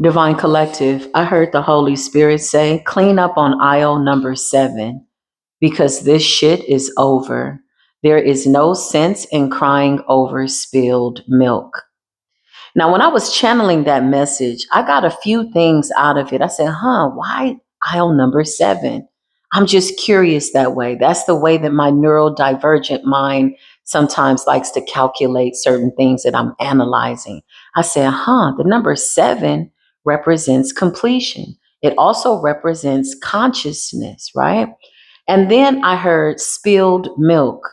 Divine Collective, I heard the Holy Spirit say, clean up on aisle number 7 because this shit is over. There is no sense in crying over spilled milk. Now, when I was channeling that message, I got a few things out of it. I said, why aisle number 7? I'm just curious that way. That's the way that my neurodivergent mind sometimes likes to calculate certain things that I'm analyzing. I said, the number 7 represents completion. It also represents consciousness, right? And then I heard spilled milk,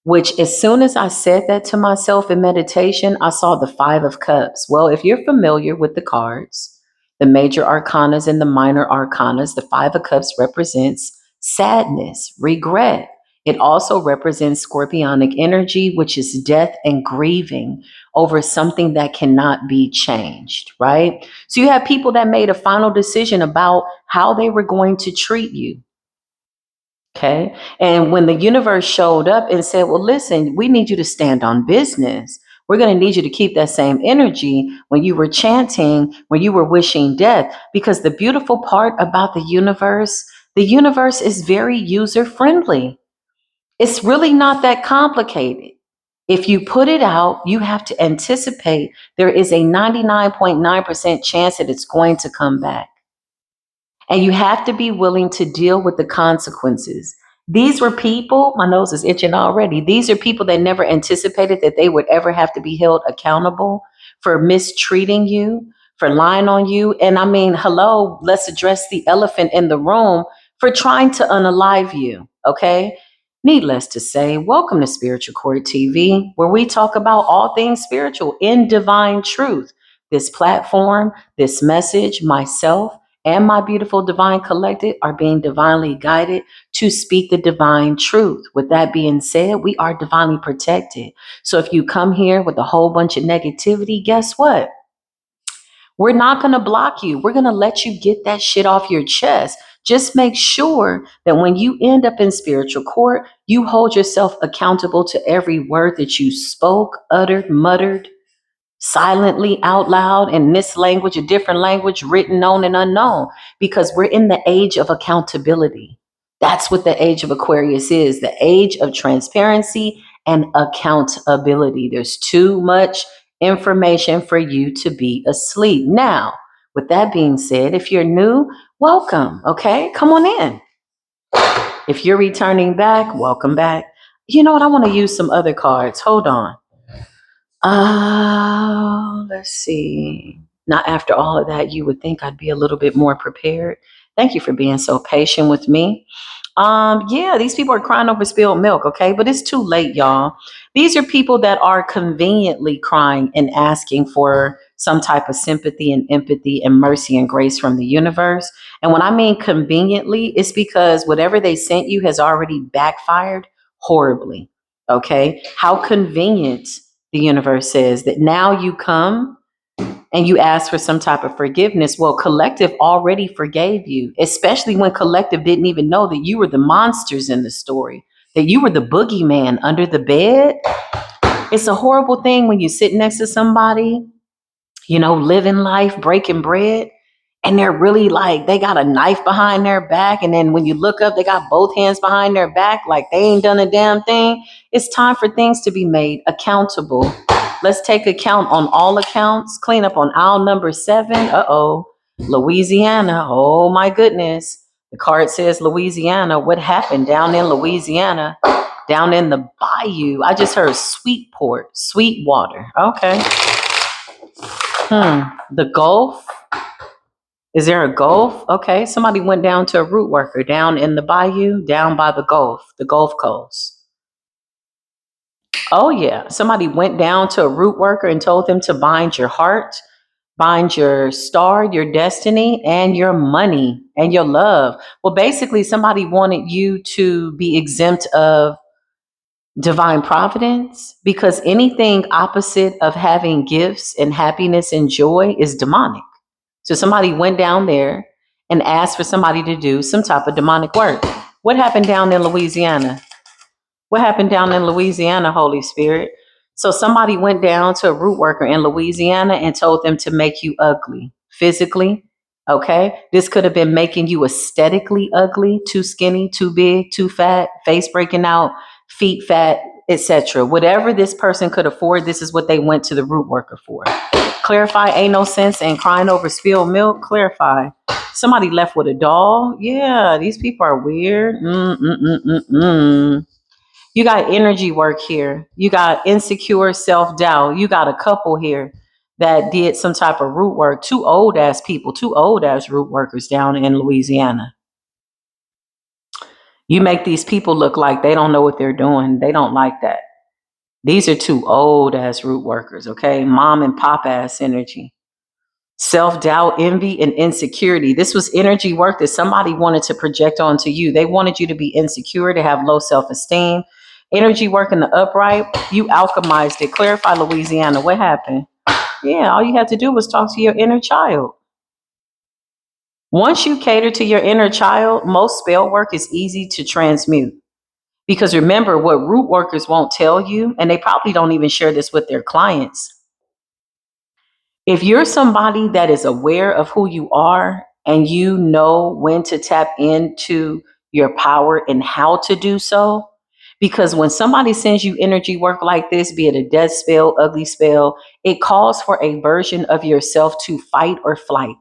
which as soon as I said that to myself in meditation, I saw the 5 of Cups. Well, if you're familiar with the cards, the major arcanas and the minor arcanas, the 5 of Cups represents sadness, regret. It also represents scorpionic energy, which is death and grieving over something that cannot be changed, right? So you have people that made a final decision about how they were going to treat you. Okay. And when the universe showed up and said, well, listen, we need you to stand on business. We're going to need you to keep that same energy when you were chanting, when you were wishing death. Because the beautiful part about the universe is very user friendly. It's really not that complicated. If you put it out, you have to anticipate there is a 99.9% chance that it's going to come back. And you have to be willing to deal with the consequences. These were people, my nose is itching already. These are people that never anticipated that they would ever have to be held accountable for mistreating you, for lying on you. And I mean, hello, let's address the elephant in the room for trying to unalive you. Okay. Needless to say, welcome to Spiritual Court TV, where we talk about all things spiritual in divine truth. This platform, this message, myself, and my beautiful divine collective are being divinely guided to speak the divine truth. With that being said, we are divinely protected. So if you come here with a whole bunch of negativity, guess what? We're not going to block you. We're going to let you get that shit off your chest. Just make sure that when you end up in spiritual court, you hold yourself accountable to every word that you spoke, uttered, muttered, silently out loud in this language, a different language, written, known, and unknown, because we're in the age of accountability. That's what the age of Aquarius is, the age of transparency and accountability. There's too much information for you to be asleep. Now, with that being said, if you're new, welcome. Okay, come on in. If you're returning back, welcome back. You know what? I want to use some other cards. Hold on. Let's see. Now, after all of that, you would think I'd be a little bit more prepared. Thank you for being so patient with me. Yeah, these people are crying over spilled milk, okay? But it's too late, y'all. These are people that are conveniently crying and asking for some type of sympathy and empathy and mercy and grace from the universe. And when I mean conveniently, it's because whatever they sent you has already backfired horribly. Okay? How convenient, the universe says, that now you come and you ask for some type of forgiveness. Well, collective already forgave you, especially when collective didn't even know that you were the monsters in the story, that you were the boogeyman under the bed. It's a horrible thing when you sit next to somebody, living life, breaking bread, and they're really like, they got a knife behind their back. And then when you look up, they got both hands behind their back, like they ain't done a damn thing. It's time for things to be made accountable. Let's take account on all accounts. Clean up on aisle number 7. Louisiana. Oh my goodness. The card says Louisiana. What happened down in Louisiana? Down in the bayou. I just heard sweet port, sweet water. Okay. The Gulf. Is there a Gulf? Okay. Somebody went down to a root worker down in the bayou, down by the Gulf Coast. Oh, yeah. Somebody went down to a root worker and told them to bind your heart, bind your star, your destiny, and your money and your love. Well, basically, somebody wanted you to be exempt of divine providence because anything opposite of having gifts and happiness and joy is demonic. So somebody went down there and asked for somebody to do some type of demonic work. What happened down in Louisiana? What happened down in Louisiana, Holy Spirit? So somebody went down to a root worker in Louisiana and told them to make you ugly, physically. Okay. This could have been making you aesthetically ugly, too skinny, too big, too fat, face breaking out, feet fat, etc. Whatever this person could afford, this is what they went to the root worker for. Clarify, ain't no sense in crying over spilled milk. Clarify. Somebody left with a doll. Yeah, these people are weird. You got energy work here. You got insecure self-doubt. You got a couple here that did some type of root work. Two old ass people, two old ass root workers down in Louisiana. You make these people look like they don't know what they're doing. They don't like that. These are two old ass root workers, okay? Mom and pop ass energy. Self-doubt, envy, and insecurity. This was energy work that somebody wanted to project onto you. They wanted you to be insecure, to have low self-esteem. Energy work in the upright, you alchemized it. Clarify, Louisiana, what happened? Yeah, all you had to do was talk to your inner child. Once you cater to your inner child, most spell work is easy to transmute. Because remember, what root workers won't tell you, and they probably don't even share this with their clients, if you're somebody that is aware of who you are and you know when to tap into your power and how to do so, because when somebody sends you energy work like this, be it a death spell, ugly spell, it calls for a version of yourself to fight or flight.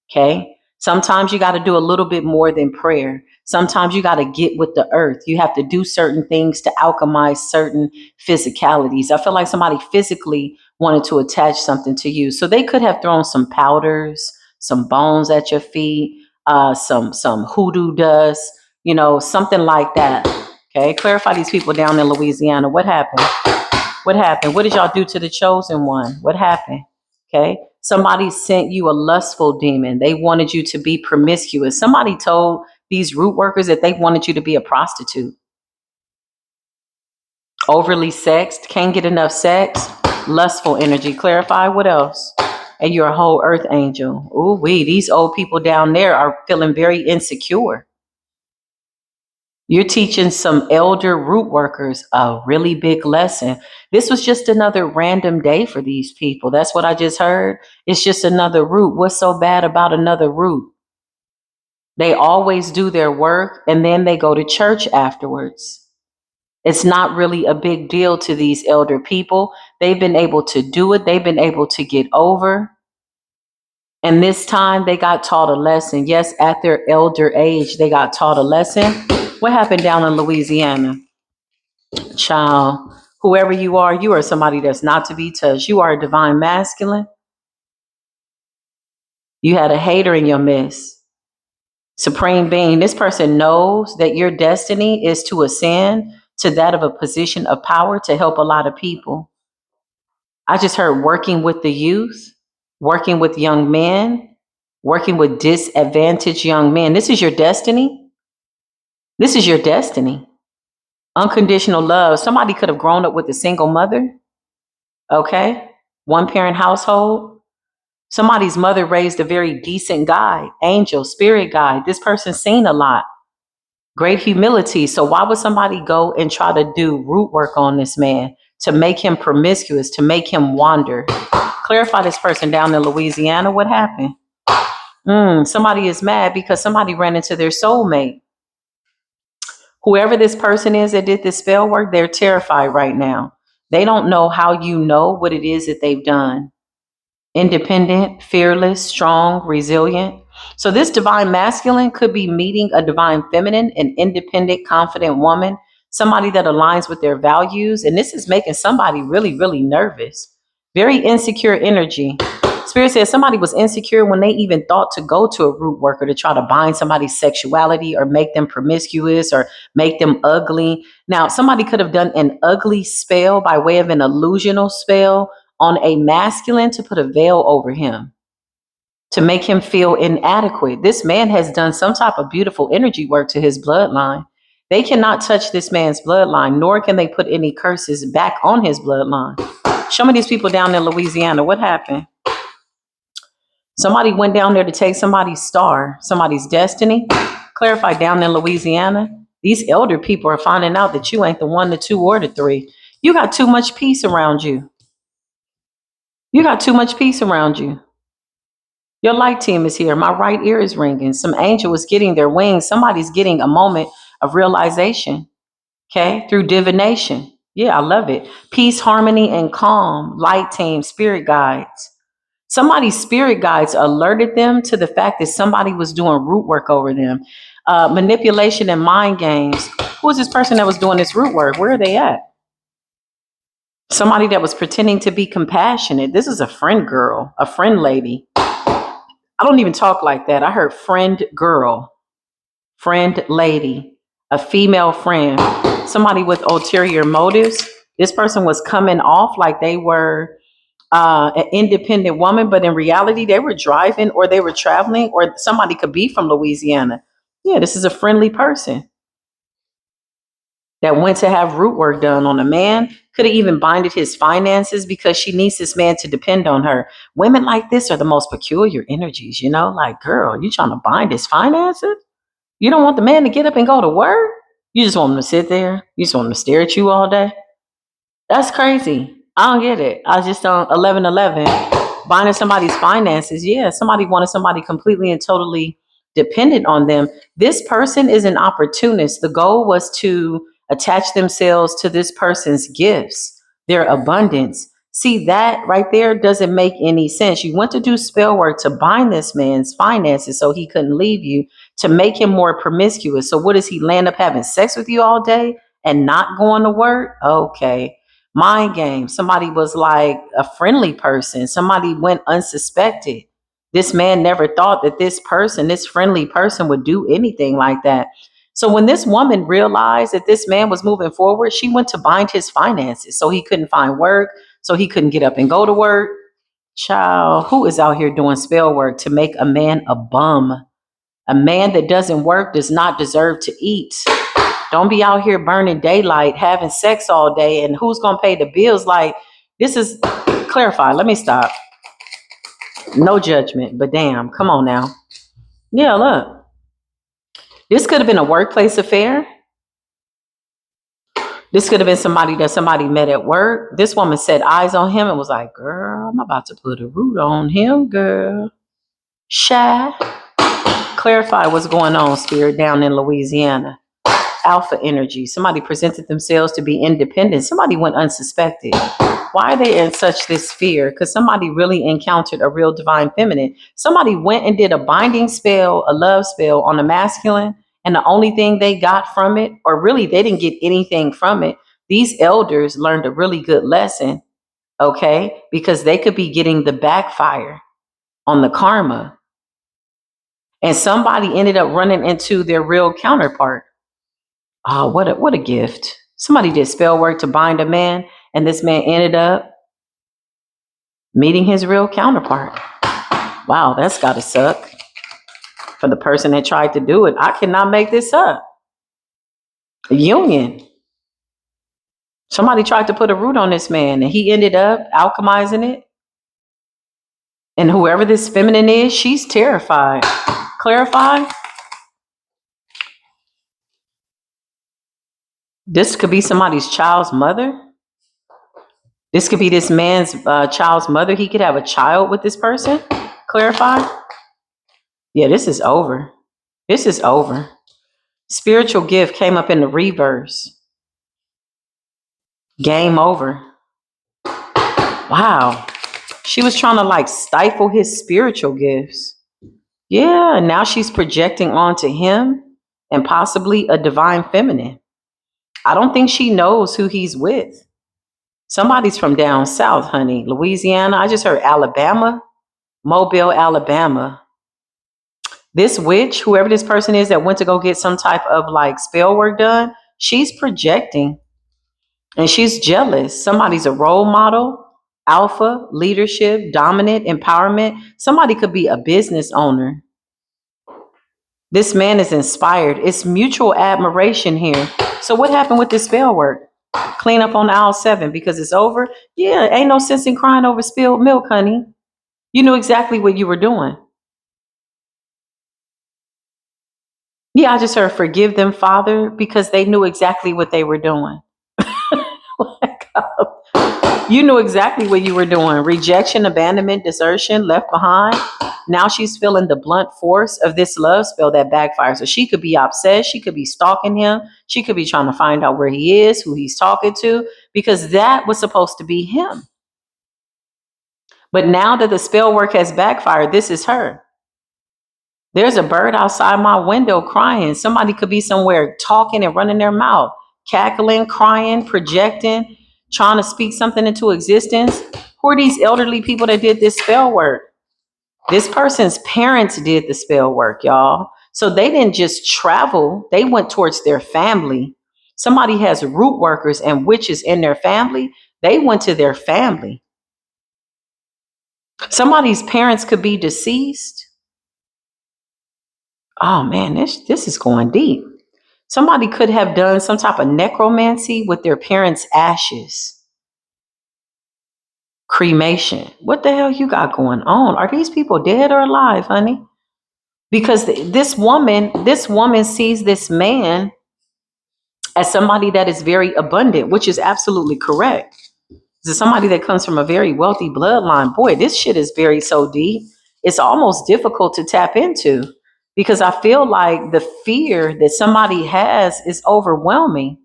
Okay. Sometimes you got to do a little bit more than prayer. Sometimes you got to get with the earth. You have to do certain things to alchemize certain physicalities. I feel like somebody physically wanted to attach something to you. So they could have thrown some powders, some bones at your feet, some hoodoo dust, something like that. Okay, clarify these people down in Louisiana. What happened? What happened? What did y'all do to the chosen one? What happened? Okay, somebody sent you a lustful demon. They wanted you to be promiscuous. Somebody told these root workers that they wanted you to be a prostitute. Overly sexed, can't get enough sex, lustful energy. Clarify, what else? And you're a whole earth angel. Ooh, these old people down there are feeling very insecure. You're teaching some elder root workers a really big lesson. This was just another random day for these people. That's what I just heard. It's just another root. What's so bad about another root? They always do their work and then they go to church afterwards. It's not really a big deal to these elder people. They've been able to do it. They've been able to get over. And this time they got taught a lesson. Yes, at their elder age, they got taught a lesson. What happened down in Louisiana? Child, whoever you are somebody that's not to be touched. You are a divine masculine. You had a hater in your midst. Supreme being, this person knows that your destiny is to ascend to that of a position of power to help a lot of people. I just heard working with the youth, working with young men, working with disadvantaged young men. This is your destiny. This is your destiny. Unconditional love. Somebody could have grown up with a single mother. Okay. One parent household. Somebody's mother raised a very decent guy, angel, spirit guide. This person's seen a lot. Great humility. So why would somebody go and try to do root work on this man to make him promiscuous, to make him wander? Clarify this person down in Louisiana. What happened? Somebody is mad because somebody ran into their soulmate. Whoever this person is that did this spell work, they're terrified right now. They don't know how you know what it is that they've done. Independent, fearless, strong, resilient. So this divine masculine could be meeting a divine feminine, an independent, confident woman, somebody that aligns with their values. And this is making somebody really, really nervous. Very insecure energy. Spirit says somebody was insecure when they even thought to go to a root worker to try to bind somebody's sexuality or make them promiscuous or make them ugly. Now, somebody could have done an ugly spell by way of an illusional spell on a masculine to put a veil over him, to make him feel inadequate. This man has done some type of beautiful energy work to his bloodline. They cannot touch this man's bloodline, nor can they put any curses back on his bloodline. Show me these people down in Louisiana. What happened? Somebody went down there to take somebody's star, somebody's destiny. Clarify down in Louisiana. These elder people are finding out that you ain't the one, the two, or the three. You got too much peace around you. You got too much peace around you. Your light team is here. My right ear is ringing. Some angel is getting their wings. Somebody's getting a moment of realization, okay, through divination. Yeah, I love it. Peace, harmony, and calm. Light team, spirit guides. Somebody's spirit guides alerted them to the fact that somebody was doing root work over them. Manipulation and mind games. Who was this person that was doing this root work? Where are they at? Somebody that was pretending to be compassionate. This is a friend girl, a friend lady. I don't even talk like that. I heard friend girl, friend lady, a female friend, somebody with ulterior motives. This person was coming off like they were an independent woman, but in reality, they were driving or they were traveling, or somebody could be from Louisiana. Yeah, this is a friendly person that went to have root work done on a man, could have even binded his finances because she needs this man to depend on her. Women like this are the most peculiar energies, you know, like, girl, you trying to bind his finances? You don't want the man to get up and go to work? You just want him to sit there? You just want him to stare at you all day? That's crazy. I don't get it. I just don't. 1111, binding somebody's finances. Yeah, somebody wanted somebody completely and totally dependent on them. This person is an opportunist. The goal was to attach themselves to this person's gifts, their abundance. See, that right there doesn't make any sense. You went to do spell work to bind this man's finances so he couldn't leave you, to make him more promiscuous. So what does he land up having sex with you all day and not going to work? Okay. Mind game. Somebody was like a friendly person. Somebody went unsuspected. This man never thought that this person, this friendly person, would do anything like that. So when this woman realized that this man was moving forward, she went to bind his finances so he couldn't find work, so he couldn't get up and go to work. Child, who is out here doing spell work to make a man a bum? A man that doesn't work does not deserve to eat. Don't be out here burning daylight, having sex all day, and who's going to pay the bills? Like, this is, clarify. Let me stop. No judgment, but damn, come on now. Yeah, look. This could have been a workplace affair. This could have been somebody that somebody met at work. This woman set eyes on him and was like, girl, I'm about to put a root on him, girl. Shy. Clarify what's going on, spirit, down in Louisiana. Alpha energy. Somebody presented themselves to be independent. Somebody went unsuspected. Why are they in such this fear? Because somebody really encountered a real divine feminine. Somebody went and did a binding spell, a love spell on a masculine, and the only thing they got from it, or really they didn't get anything from it, these elders learned a really good lesson, okay? Because they could be getting the backfire on the karma. And somebody ended up running into their real counterpart. Oh, what a gift. Somebody did spell work to bind a man, and this man ended up meeting his real counterpart. Wow, that's gotta suck for the person that tried to do it. I cannot make this up. A union. Somebody tried to put a root on this man, and he ended up alchemizing it. And whoever this feminine is, she's terrified. Clarify. This could be somebody's child's mother. This could be this man's child's mother. He could have a child with this person. Clarify. Yeah, this is over. This is over. Spiritual gift came up in the reverse. Game over. Wow. She was trying to like stifle his spiritual gifts. Yeah, now she's projecting onto him and possibly a divine feminine. I don't think she knows who he's with. Somebody's from down south, honey. Louisiana. I just heard Alabama. Mobile, Alabama. This witch, whoever this person is that went to go get some type of like spell work done, she's projecting and she's jealous. Somebody's a role model, alpha, leadership, dominant, empowerment. Somebody could be a business owner. This man is inspired. It's mutual admiration here. So what happened with this spell work? Clean up on aisle 7 because it's over? Yeah, ain't no sense in crying over spilled milk, honey. You knew exactly what you were doing. Yeah, I just heard forgive them, Father, because they knew exactly what they were doing. You knew exactly what you were doing. Rejection, abandonment, desertion, left behind. Now she's feeling the blunt force of this love spell that backfires. So she could be obsessed. She could be stalking him. She could be trying to find out where he is, who he's talking to, because that was supposed to be him. But now that the spell work has backfired, this is her. There's a bird outside my window crying. Somebody could be somewhere talking and running their mouth, cackling, crying, projecting, trying to speak something into existence. Who are these elderly people that did this spell work? This person's parents did the spell work, y'all. So they didn't just travel, they went towards their family. Somebody has root workers and witches in their family. They went to their family. Somebody's parents could be deceased. Oh man, this is going deep. Somebody could have done some type of necromancy with their parents' ashes. Cremation. What the hell you got going on? Are these people dead or alive, honey? Because this woman sees this man as somebody that is very abundant, which is absolutely correct. This is somebody that comes from a very wealthy bloodline. Boy, this shit is very so deep. It's almost difficult to tap into because I feel like the fear that somebody has is overwhelming.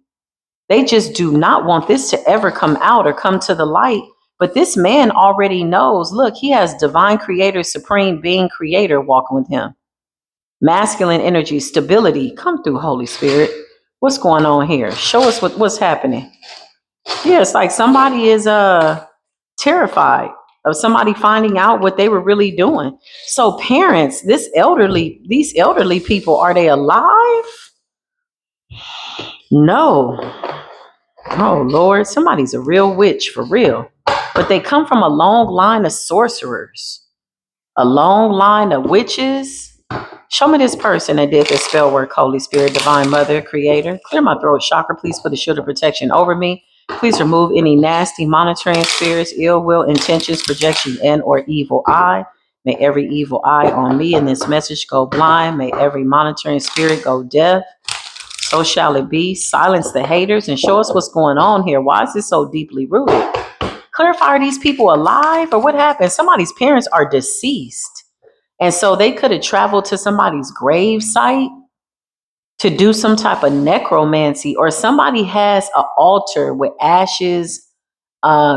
They just do not want this to ever come out or come to the light. But this man already knows, look, he has divine creator, supreme being creator walking with him. Masculine energy, stability. Come through, Holy Spirit. What's going on here? Show us what's happening. Yeah, it's like somebody is terrified of somebody finding out what they were really doing. So parents, these elderly people, are they alive? No. Oh Lord, somebody's a real witch for real. But they come from a long line of sorcerers, a long line of witches. Show me this person that did this spell work, Holy Spirit, Divine Mother, Creator. Clear my throat chakra. Please put a shield of protection over me. Please remove any nasty monitoring spirits, ill will, intentions, projection, and or evil eye. May every evil eye on me in this message go blind. May every monitoring spirit go deaf. So shall it be. Silence the haters and show us what's going on here. Why is this so deeply rooted? Clarify, are these people alive or what happened? Somebody's parents are deceased. And so they could have traveled to somebody's grave site to do some type of necromancy, or somebody has an altar with ashes,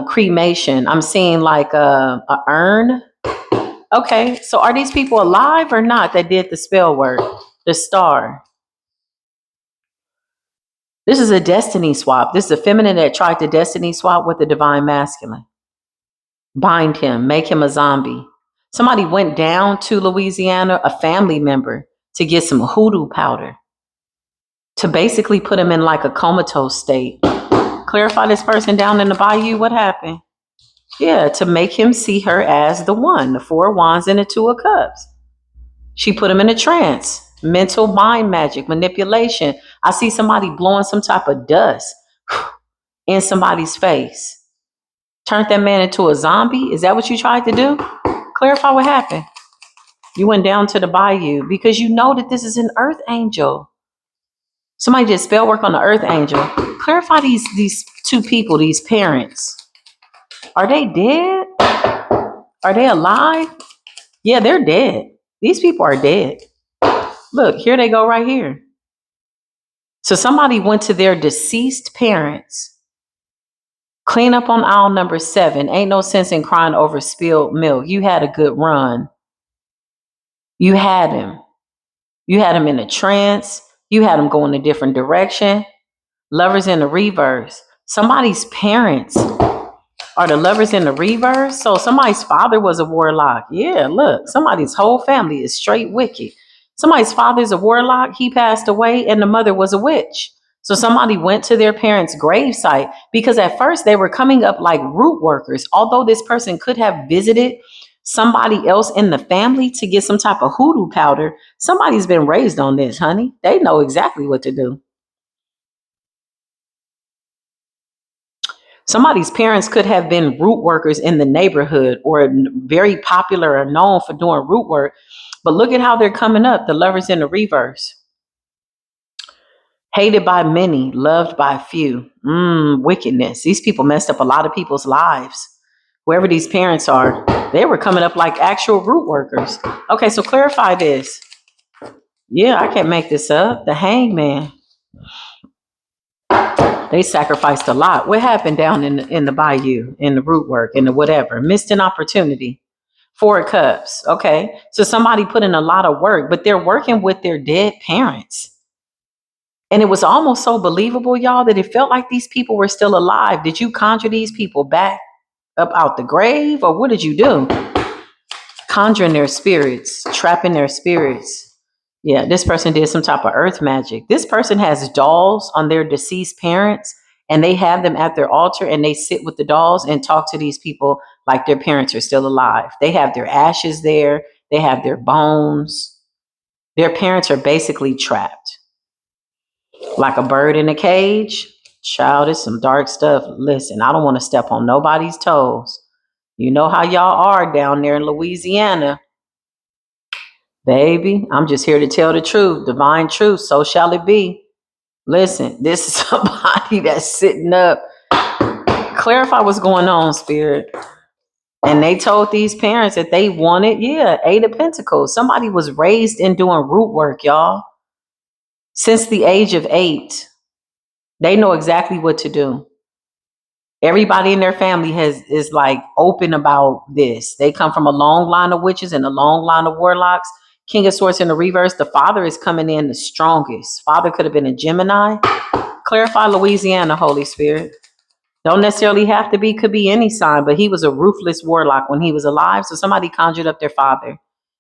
cremation. I'm seeing like a urn. Okay, so are these people alive or not that did the spell work? The star. This is a destiny swap. This is a feminine that tried to destiny swap with the divine masculine. Bind him, make him a zombie. Somebody went down to Louisiana, a family member, to get some hoodoo powder to basically put him in like a comatose state. Clarify this person down in the bayou, what happened? Yeah, to make him see her as the one, the four of wands and the two of cups. She put him in a trance, mental mind magic, manipulation. I see somebody blowing some type of dust in somebody's face. Turned that man into a zombie? Is that what you tried to do? Clarify what happened. You went down to the bayou because you know that this is an earth angel. Somebody did spell work on the earth angel. Clarify these two people, these parents. Are they dead? Are they alive? Yeah, they're dead. These people are dead. Look, here they go right here. So somebody went to their deceased parents. Clean up on aisle number 7. Ain't no sense in crying over spilled milk. You had a good run. You had him. You had him in a trance. You had him going a different direction. Lovers in the reverse. Somebody's parents are the lovers in the reverse. So somebody's father was a warlock. Yeah, look, somebody's whole family is straight wicked. Somebody's father's a warlock. He passed away and the mother was a witch. So somebody went to their parents' gravesite because at first they were coming up like root workers. Although this person could have visited somebody else in the family to get some type of hoodoo powder, somebody's been raised on this, honey. They know exactly what to do. Somebody's parents could have been root workers in the neighborhood or very popular or known for doing root work. But look at how they're coming up, the lovers in the reverse. Hated by many, loved by few. Wickedness. These people messed up a lot of people's lives. Whoever these parents are, they were coming up like actual root workers. Okay, so clarify this. Yeah, I can't make this up. The hangman. They sacrificed a lot. What happened down in the bayou, in the root work, in the whatever? Missed an opportunity. 4 cups. Okay, so somebody put in a lot of work, but they're working with their dead parents. And it was almost so believable, y'all, that it felt like these people were still alive. Did you conjure these people back up out the grave, or what did you do? Conjuring their spirits, trapping their spirits. Yeah, this person did some type of earth magic. This person has dolls on their deceased parents, and they have them at their altar, and they sit with the dolls and talk to these people like their parents are still alive. They have their ashes there. They have their bones. Their parents are basically trapped. Like a bird in a cage. Child, it's some dark stuff. Listen, I don't want to step on nobody's toes. You know how y'all are down there in Louisiana. Baby, I'm just here to tell the truth, divine truth. So shall it be. Listen, this is somebody that's sitting up. Clarify what's going on, Spirit. And they told these parents that they wanted, 8 of Pentacles. Somebody was raised in doing root work, y'all. Since the age of 8, they know exactly what to do. Everybody in their family is like open about this. They come from a long line of witches and a long line of warlocks. King of Swords in the reverse. The father is coming in the strongest. Father could have been a Gemini. Clarify Louisiana, Holy Spirit. Don't necessarily have to be, could be any sign, but he was a ruthless warlock when he was alive. So somebody conjured up their father.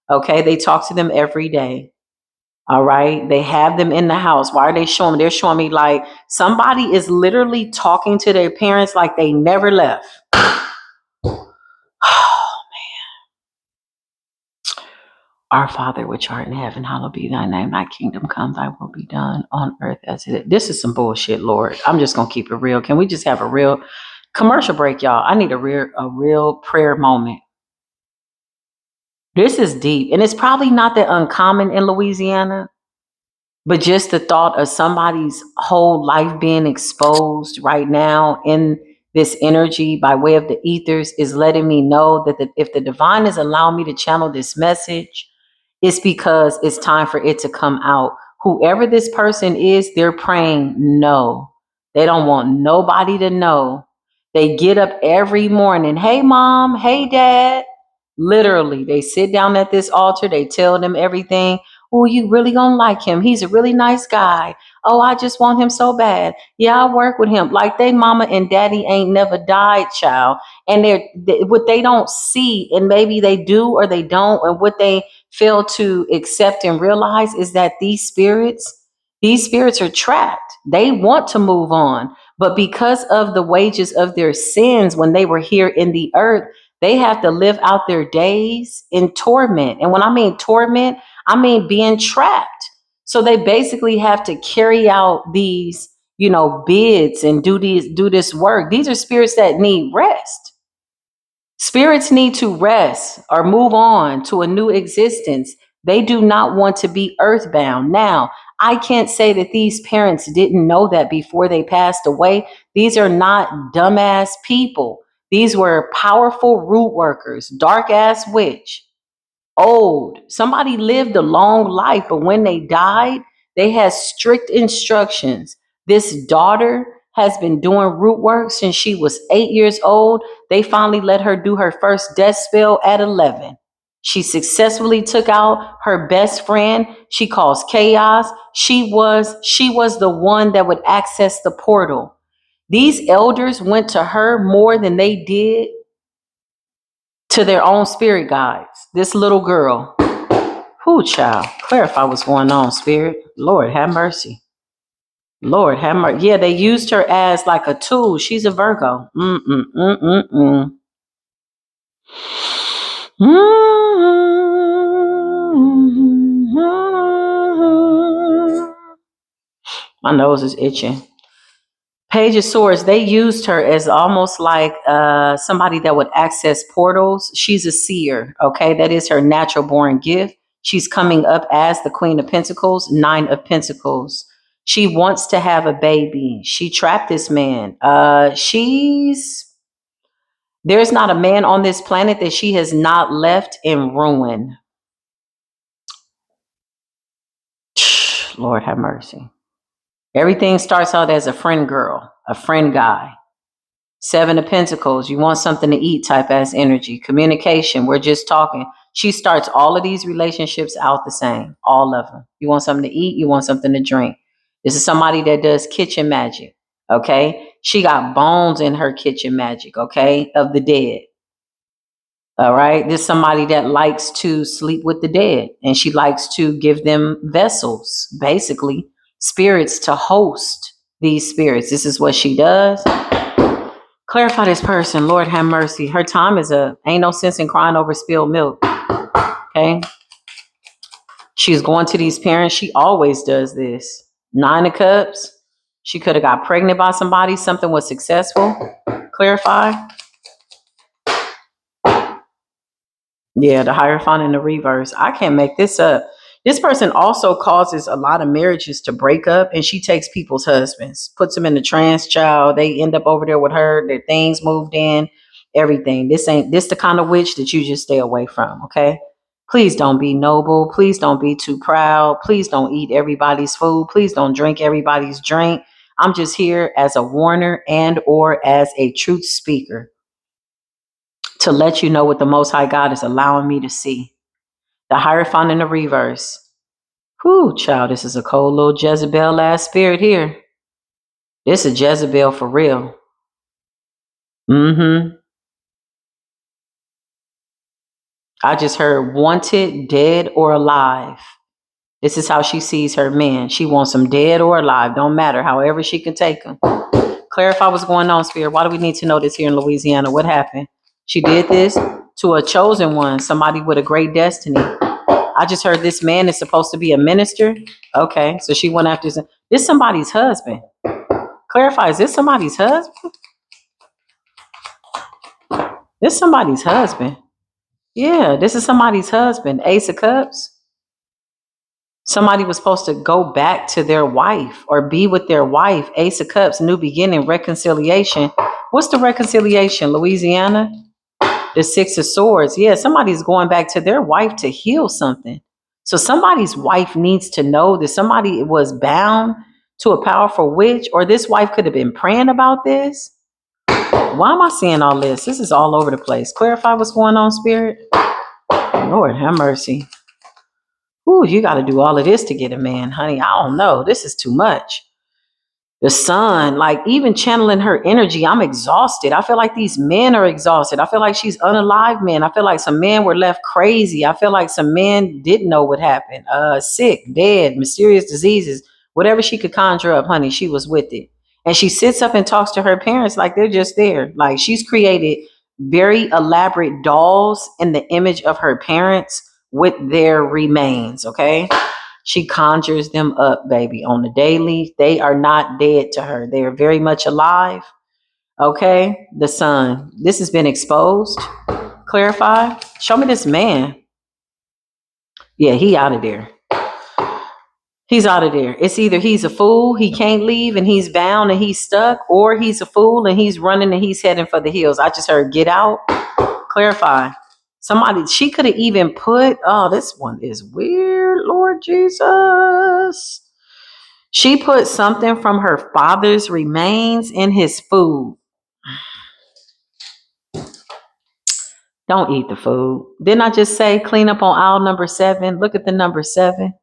Okay, they talk to them every day. All right. They have them in the house. Why are they showing me? They're showing me like somebody is literally talking to their parents like they never left. Our Father, which art in heaven, hallowed be thy name. Thy kingdom come, thy will be done on earth as it is. This is some bullshit, Lord. I'm just going to keep it real. Can we just have a real commercial break, y'all? I need a real prayer moment. This is deep. And it's probably not that uncommon in Louisiana. But just the thought of somebody's whole life being exposed right now in this energy by way of the ethers is letting me know that if the divine is allowing me to channel this message, it's because it's time for it to come out. Whoever this person is, they're praying no. They don't want nobody to know. They get up every morning. Hey, mom. Hey, dad. Literally, they sit down at this altar. They tell them everything. Oh, you really gonna like him. He's a really nice guy. Oh, I just want him so bad. Yeah, I work with him. Like they mama and daddy ain't never died, child. And what they don't see, and maybe they do or they don't, and what they fail to accept and realize is that these spirits are trapped. They want to move on, but because of the wages of their sins when they were here in the earth, they have to live out their days in torment. And when I mean torment, I mean being trapped. So they basically have to carry out these, bids and do this work. These are spirits that need rest. Spirits need to rest or move on to a new existence. They do not want to be earthbound. Now, I can't say that these parents didn't know that before they passed away. These are not dumbass people. These were powerful root workers, dark ass witch, old. Somebody lived a long life, but when they died, they had strict instructions. This daughter has been doing root work since she was 8 years old. They finally let her do her first death spell at 11. She successfully took out her best friend. She caused chaos. She was the one that would access the portal. These elders went to her more than they did to their own spirit guides. This little girl. Who, child? Clarify what's going on, Spirit. Lord, have mercy. Lord, have mercy. Yeah, they used her as like a tool. She's a Virgo. Mm-mm-mm-mm-mm. My nose is itching. Page of Swords, they used her as almost like somebody that would access portals. She's a seer, okay? That is her natural born gift. She's coming up as the Queen of Pentacles, 9 of Pentacles. She wants to have a baby. She trapped this man. There's not a man on this planet that she has not left in ruin. Lord have mercy. Everything starts out as a friend girl, a friend guy. Seven of Pentacles, you want something to eat type ass energy. Communication, we're just talking. She starts all of these relationships out the same, all of them. You want something to eat, you want something to drink. This is somebody that does kitchen magic, okay? She got bones in her kitchen magic, okay, of the dead. All right. This is somebody that likes to sleep with the dead, and she likes to give them vessels, basically spirits to host these spirits. This is what she does. Clarify this person. Lord have mercy. Her time is up. Ain't no sense in crying over spilled milk. Okay. She's going to these parents. She always does this. Nine of Cups. She could have got pregnant by somebody. Something was successful. Clarify. Yeah, the Hierophant in the reverse. I can't make this up. This person also causes a lot of marriages to break up, and she takes people's husbands, puts them in the trance, child. They end up over there with her. Their things moved in, everything. This ain't this the kind of witch that you just stay away from, okay? Please don't be noble. Please don't be too proud. Please don't eat everybody's food. Please don't drink everybody's drink. I'm just here as a warner and or as a truth speaker to let you know what the Most High God is allowing me to see. The Hierophant in the reverse. Whew, child, this is a cold little Jezebel ass spirit here. This is Jezebel for real. Mm-hmm. I just heard wanted, dead or alive. This is how she sees her men. She wants them dead or alive. Don't matter. However she can take them. Clarify what's going on, spirit. Why do we need to know this here in Louisiana? What happened? She did this to a chosen one, somebody with a great destiny. I just heard this man is supposed to be a minister. Okay, so she went after this somebody's husband. Clarify, is this somebody's husband? This somebody's husband. Yeah, this is somebody's husband. Ace of Cups. Somebody was supposed to go back to their wife or be with their wife. Ace of Cups, new beginning, reconciliation. What's the reconciliation? Louisiana? The Six of Swords. Yeah, somebody's going back to their wife to heal something. So somebody's wife needs to know that somebody was bound to a powerful witch, or this wife could have been praying about this. Why am I seeing all this? This is all over the place. Clarify what's going on, spirit. Lord have mercy. Ooh, you got to do all of this to get a man, honey. I don't know. This is too much. The sun, like even channeling her energy, I'm exhausted. I feel like these men are exhausted. I feel like she's unalive men. I feel like some men were left crazy. I feel like some men didn't know what happened. Sick, dead, mysterious diseases, whatever she could conjure up, honey, she was with it. And she sits up and talks to her parents like they're just there. Like she's created very elaborate dolls in the image of her parents with their remains, okay? She conjures them up, baby, on the daily. They are not dead to her. They are very much alive. Okay. The sun. This has been exposed. Clarify. Show me this man. Yeah, he out of there. He's out of there. It's either he's a fool, he can't leave and he's bound and he's stuck, or he's a fool and he's running and he's heading for the hills. I just heard get out. Clarify. Somebody, she could have even put, oh, this one is weird, Lord Jesus. She put something from her father's remains in his food. Don't eat the food. Didn't I just say clean up on aisle number 7? Look at the number 7.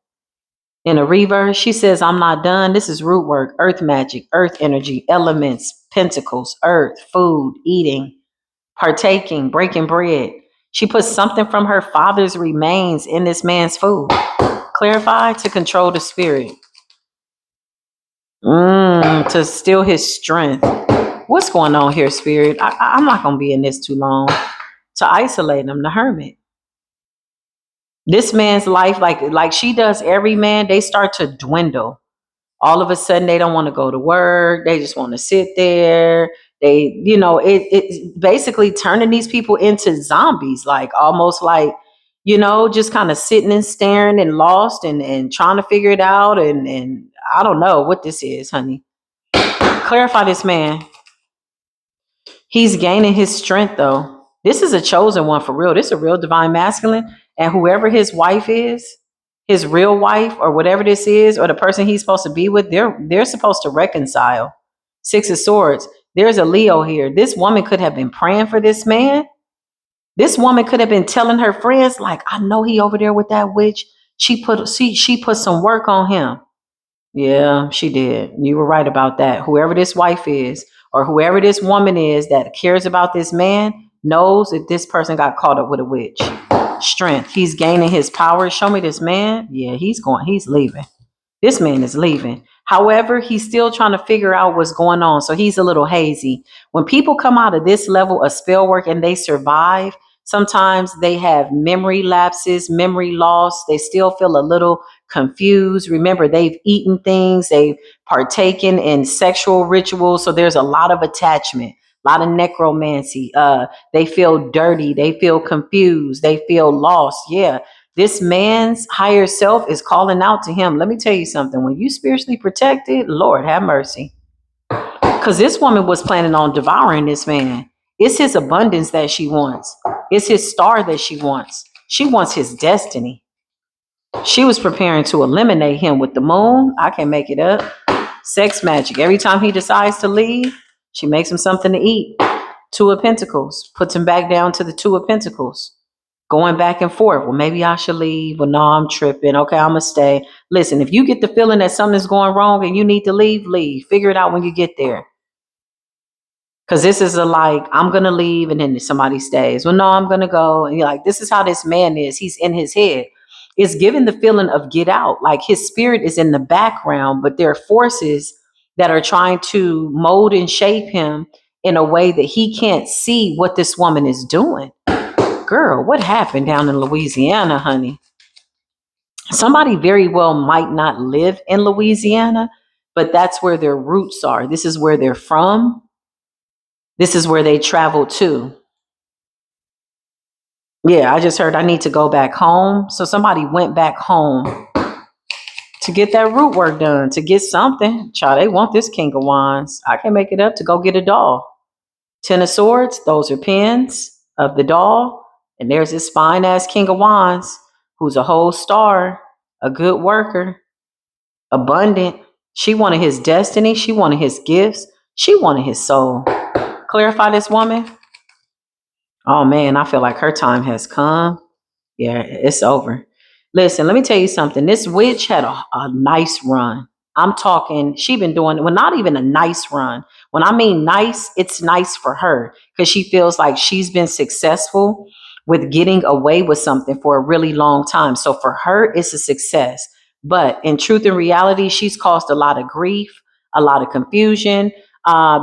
In a reverse, she says, I'm not done. This is root work, earth magic, earth energy, elements, pentacles, earth, food, eating, partaking, breaking bread. She puts something from her father's remains in this man's food. Clarify, to control the spirit. To steal his strength. What's going on here, spirit? I'm not going to be in this too long. To isolate him, the hermit. This man's life, like she does every man, they start to dwindle. All of a sudden, they don't want to go to work. They just want to sit there. They, it's basically turning these people into zombies, like almost like, just kind of sitting and staring and lost and trying to figure it out. And I don't know what this is, honey. Clarify this man. He's gaining his strength, though. This is a chosen one for real. This is a real divine masculine. And whoever his wife is, his real wife, or whatever this is, or the person he's supposed to be with, they're supposed to reconcile. Six of Swords. There's a Leo here. This woman could have been praying for this man. This woman could have been telling her friends, like, I know he over there with that witch. She put some work on him. Yeah, she did. You were right about that. Whoever this wife is, or whoever this woman is that cares about this man, knows that this person got caught up with a witch. Strength. He's gaining his power. Show me this man. Yeah, he's leaving. This man is leaving. However, he's still trying to figure out what's going on. So he's a little hazy. When people come out of this level of spell work and they survive, sometimes they have memory lapses, memory loss. They still feel a little confused. Remember, they've eaten things, they've partaken in sexual rituals. So there's a lot of attachment, a lot of necromancy. They feel dirty, they feel confused, they feel lost. Yeah, this man's higher self is calling out to him. Let me tell you something. When you spiritually protected, Lord have mercy. Because this woman was planning on devouring this man. It's his abundance that she wants. It's his star that she wants. She wants his destiny. She was preparing to eliminate him with the moon. I can't make it up. Sex magic. Every time he decides to leave, she makes him something to eat. Two of Pentacles. Puts him back down to the Two of Pentacles. Going back and forth. Well, maybe I should leave. Well, no, I'm tripping. Okay, I'm going to stay. Listen, if you get the feeling that something's going wrong and you need to leave, leave. Figure it out when you get there. Because this is I'm going to leave and then somebody stays. Well, no, I'm going to go. And you're like, this is how this man is. He's in his head. It's giving the feeling of get out. Like his spirit is in the background, but there are forces that are trying to mold and shape him in a way that he can't see what this woman is doing. Girl, what happened down in Louisiana, honey? Somebody very well might not live in Louisiana, but that's where their roots are. This is where they're from. This is where they travel to. Yeah, I just heard I need to go back home. So somebody went back home to get that root work done, to get something. Child, they want this King of Wands. I can make it up to go get a doll. Ten of Swords, those are pins of the doll. And there's this fine ass King of Wands who's a whole star, a good worker, abundant. She wanted his destiny. She wanted his gifts. She wanted his soul. Clarify this woman. Oh man, I feel like her time has come. Yeah, it's over. Listen, let me tell you something. This witch had a nice run. I'm talking, she been doing, well, not even a nice run. When I mean nice, it's nice for her because she feels like she's been successful with getting away with something for a really long time. So for her, it's a success. But in truth and reality, she's caused a lot of grief, a lot of confusion.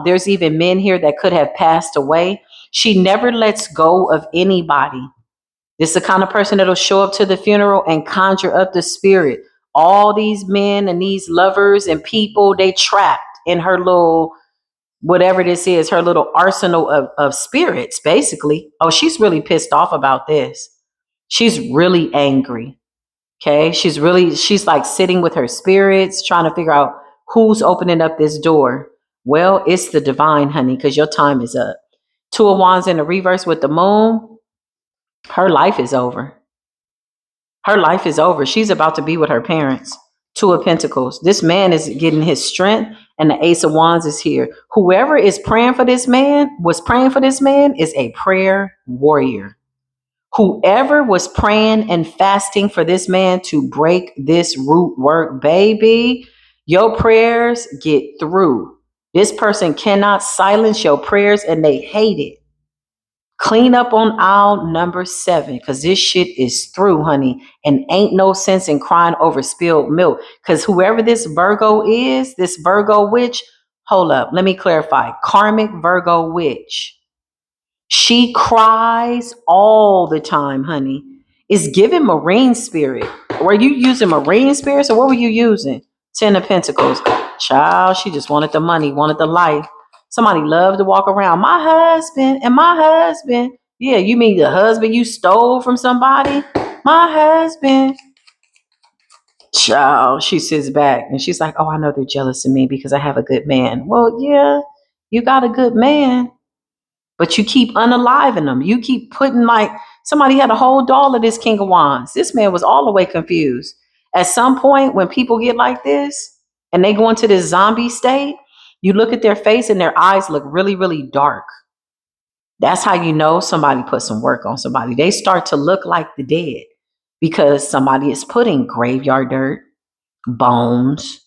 There's even men here that could have passed away. She never lets go of anybody. This is the kind of person that'll show up to the funeral and conjure up the spirit. All these men and these lovers and people, they trapped in her little, whatever this is, her little arsenal of spirits, basically. Oh, she's really pissed off about this. She's really angry. Okay. She's like sitting with her spirits, trying to figure out who's opening up this door. Well, it's the divine, honey, because your time is up. Two of Wands in the reverse with the moon. Her life is over. Her life is over. She's about to be with her parents. Two of Pentacles. This man is getting his strength, and the Ace of Wands is here. Whoever is praying for this man, is a prayer warrior. Whoever was praying and fasting for this man to break this root work, baby, your prayers get through. This person cannot silence your prayers, and they hate it. Clean up on aisle number 7 because this shit is through, honey. And ain't no sense in crying over spilled milk because whoever this Virgo is, this Virgo witch, hold up, let me clarify. Karmic Virgo witch. She cries all the time, honey. It's giving marine spirit. Were you using marine spirits or what were you using? 10 of Pentacles. Child, she just wanted the money, wanted the life. Somebody loved to walk around. My husband and my husband. Yeah, you mean the husband you stole from somebody? My husband. Child, she sits back and she's like, oh, I know they're jealous of me because I have a good man. Well, yeah, you got a good man, but you keep unaliving them. You keep putting like somebody had a whole doll of this King of Wands. This man was all the way confused. At some point, when people get like this and they go into this zombie state, you look at their face and their eyes look really, really dark. That's how you know somebody put some work on somebody. They start to look like the dead because somebody is putting graveyard dirt, bones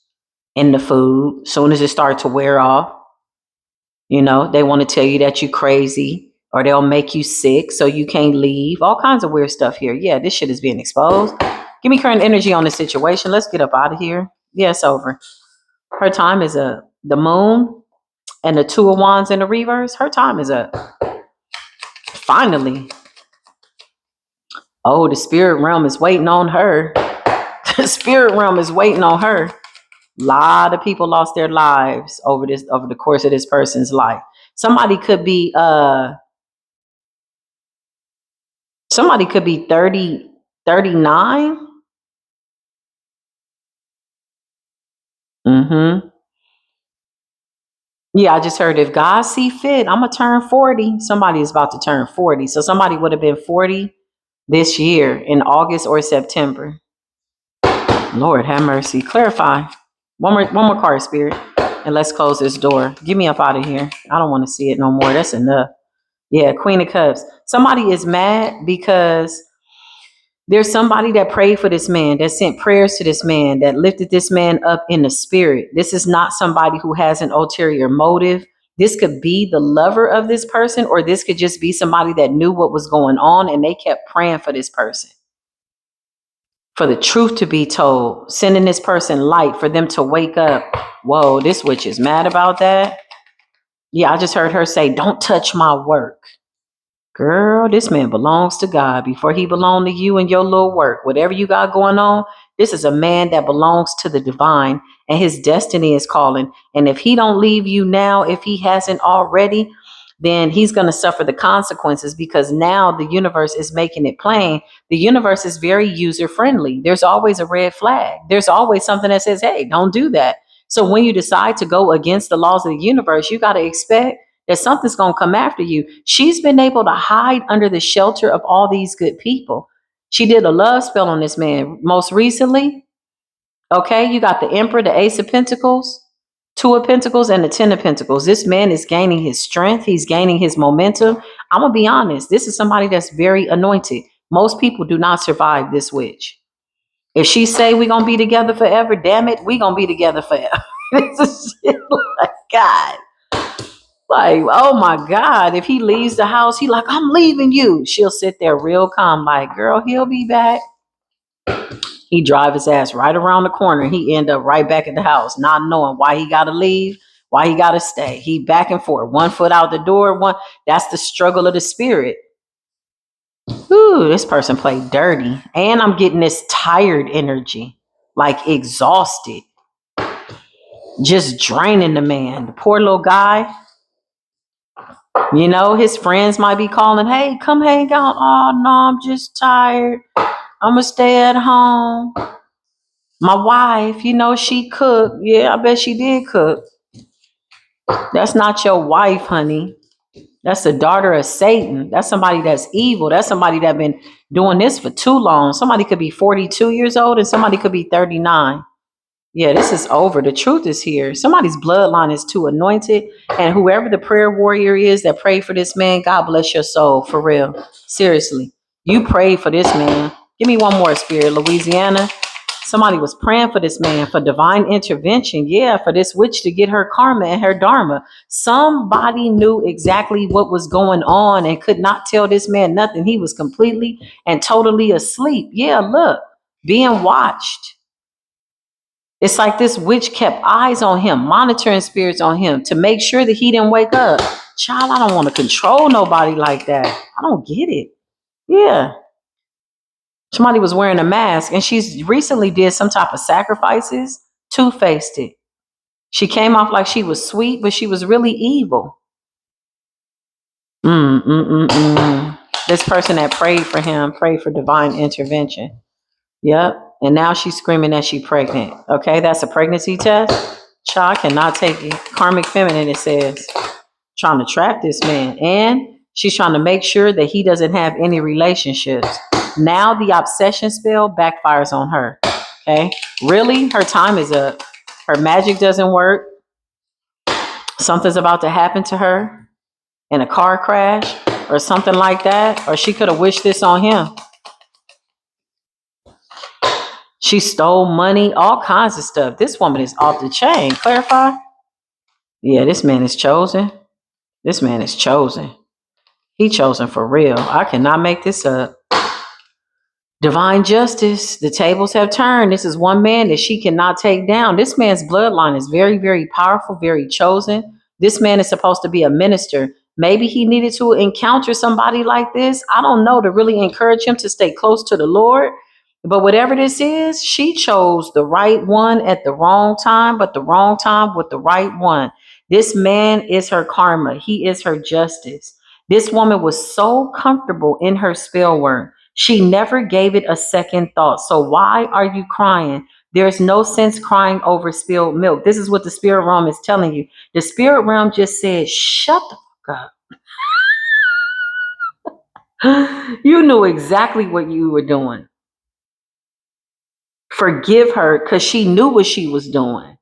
in the food. Soon as it starts to wear off, they want to tell you that you're crazy or they'll make you sick so you can't leave. All kinds of weird stuff here. Yeah, this shit is being exposed. Give me current energy on the situation. Let's get up out of here. Yeah, it's over. Her time is up. The moon and the two of wands in the reverse. Her time is up. Finally. Oh, the spirit realm is waiting on her. The spirit realm is waiting on her. A lot of people lost their lives over the course of this person's life. Somebody could be 30, 39. Mm-hmm. Yeah, I just heard if God see fit, I'm gonna turn 40. Somebody is about to turn 40. So somebody would have been 40 this year in August or September. Lord have mercy. Clarify. One more card, spirit. And let's close this door. Get me up out of here. I don't want to see it no more. That's enough. Yeah, Queen of Cups. Somebody is mad because there's somebody that prayed for this man, that sent prayers to this man, that lifted this man up in the spirit. This is not somebody who has an ulterior motive. This could be the lover of this person, or this could just be somebody that knew what was going on and they kept praying for this person, for the truth to be told, sending this person light for them to wake up. Whoa, this witch is mad about that. Yeah, I just heard her say, don't touch my work. Girl, this man belongs to God before he belonged to you and your little work. Whatever you got going on, this is a man that belongs to the divine and his destiny is calling. And if he don't leave you now, if he hasn't already, then he's going to suffer the consequences because now the universe is making it plain. The universe is very user friendly. There's always a red flag. There's always something that says, hey, don't do that. So when you decide to go against the laws of the universe, you got to expect that something's going to come after you. She's been able to hide under the shelter of all these good people. She did a love spell on this man most recently. Okay, you got the Emperor, the Ace of Pentacles, Two of Pentacles, and the Ten of Pentacles. This man is gaining his strength. He's gaining his momentum. I'm going to be honest. This is somebody that's very anointed. Most people do not survive this witch. If she say we're going to be together forever, damn it, we're going to be together forever. This is shit like God. Like, oh my God, if he leaves the house, he like, I'm leaving you. She'll sit there real calm, like, girl, he'll be back. He drive his ass right around the corner. He end up right back at the house, not knowing why he got to leave, why he got to stay. He back and forth, 1 foot out the door, one. That's the struggle of the spirit. Ooh, this person played dirty. And I'm getting this tired energy, like exhausted, just draining the man. The poor little guy. His friends might be calling, hey, come hang out. Oh, no, I'm just tired. I'm going to stay at home. My wife, she cooked. Yeah, I bet she did cook. That's not your wife, honey. That's the daughter of Satan. That's somebody that's evil. That's somebody that's been doing this for too long. Somebody could be 42 years old and somebody could be 39. Yeah, this is over. The truth is here. Somebody's bloodline is too anointed. And whoever the prayer warrior is that prayed for this man, God bless your soul. For real. Seriously. You prayed for this man. Give me one more, spirit. Louisiana. Somebody was praying for this man for divine intervention. Yeah, for this witch to get her karma and her dharma. Somebody knew exactly what was going on and could not tell this man nothing. He was completely and totally asleep. Yeah, look, being watched. It's like this witch kept eyes on him, monitoring spirits on him to make sure that he didn't wake up. Child, I don't want to control nobody like that. I don't get it. Yeah. Somebody was wearing a mask and she's recently did some type of sacrifices, two-faced it. She came off like she was sweet, but she was really evil. This person that prayed for him, prayed for divine intervention. Yep. And now she's screaming that she's pregnant. Okay, that's a pregnancy test. Child cannot take it. Karmic feminine, it says. Trying to trap this man. And she's trying to make sure that he doesn't have any relationships. Now the obsession spell backfires on her. Okay, really, her time is up. Her magic doesn't work. Something's about to happen to her in a car crash or something like that. Or she could have wished this on him. She stole money, all kinds of stuff. This woman is off the chain. Clarify? Yeah, this man is chosen. This man is chosen. He chosen for real. I cannot make this up. Divine justice. The tables have turned. This is one man that she cannot take down. This man's bloodline is very, very powerful, very chosen. This man is supposed to be a minister. Maybe he needed to encounter somebody like this. I don't know, to really encourage him to stay close to the Lord. But whatever this is, she chose the right one at the wrong time, but the wrong time with the right one. This man is her karma. He is her justice. This woman was so comfortable in her spell work. She never gave it a second thought. So why are you crying? There's no sense crying over spilled milk. This is what the spirit realm is telling you. The spirit realm just said, shut the fuck up. You knew exactly what you were doing. Forgive her because she knew what she was doing.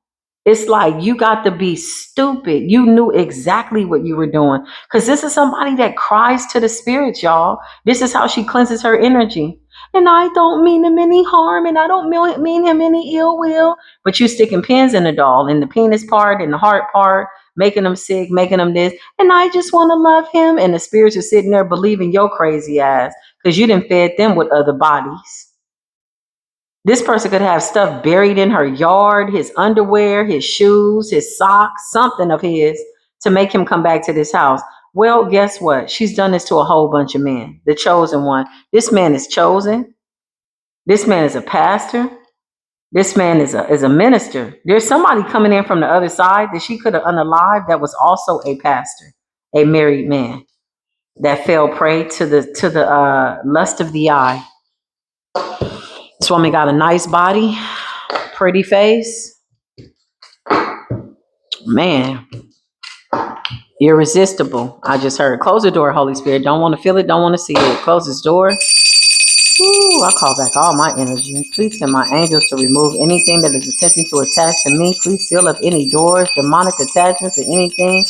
It's like you got to be stupid. You knew exactly what you were doing. Because this is somebody that cries to the spirits, y'all. This is how she cleanses her energy. And I don't mean him any harm, and I don't mean him any ill will. But you sticking pins in the doll, in the penis part, in the heart part, making them sick, making them this. And I just want to love him. And the spirits are sitting there believing your crazy ass because you didn't fed them with other bodies. This person could have stuff buried in her yard, his underwear, his shoes, his socks, something of his to make him come back to this house. Well, guess what? She's done this to a whole bunch of men. The chosen one. This man is chosen. This man is a pastor. This man is a minister. There's somebody coming in from the other side that she could have unalived that was also a pastor, a married man that fell prey to the lust of the eye. This woman got a nice body, pretty face. Man, irresistible. I just heard. Close the door, Holy Spirit. Don't want to feel it, don't want to see it. Close this door. Ooh, I call back all my energy. Please send my angels to remove anything that is attempting to attach to me. Please seal up any doors, demonic attachments, or anything.